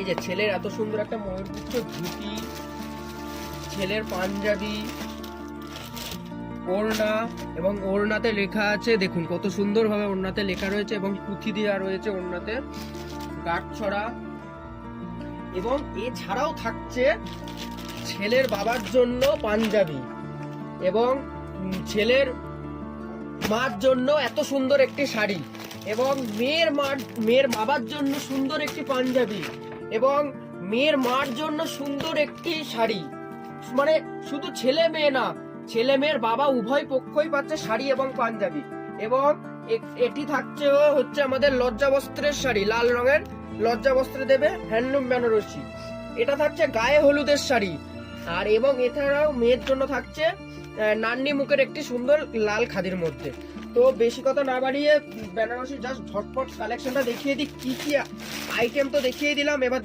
যে ছেলের এত সুন্দর একটা ময়ূরগুচ্ছ ধুতি, ছেলের পাঞ্জাবি, ওড়না, এবং ওড়নাতে লেখা আছে, দেখুন কত সুন্দরভাবে ওড়নাতে লেখা রয়েছে এবং পুঁথি দেওয়া রয়েছে ওড়নাতে, গাঁটছড়া। এবং এছাড়াও থাকছে ছেলের বাবার জন্য পাঞ্জাবি এবং ছেলের মার জন্য এত সুন্দর একটি শাড়ি, এবং মেয়ের বাবার জন্য সুন্দর একটি পাঞ্জাবি, এবং মেয়ের মার জন্য সুন্দর একটি শাড়ি। মানে শুধু ছেলে মেয়ে না, ছেলে মেয়ের বাবা উভয় পক্ষই পাচ্ছে শাড়ি এবং পাঞ্জাবি। এবং এটি থাকছে হচ্ছে আমাদের লজ্জা বস্ত্রের শাড়ি, লাল রঙের লজ্জা বস্ত্রে দেবে, হ্যান্ডলুম বেনারসি। এটা থাকছে গায়ে হলুদের শাড়ি। আর এবং এছাড়াও মেয়ের জন্য থাকছে নান্নি মুখের একটি সুন্দর লাল খাদির মধ্যে। তো বেশি কথা না বাড়িয়ে বেনারসি জাস্ট ঝটপট কালেকশনটা দেখিয়ে দিই, কি কি আইটেম তো দেখিয়ে দিলাম, এবার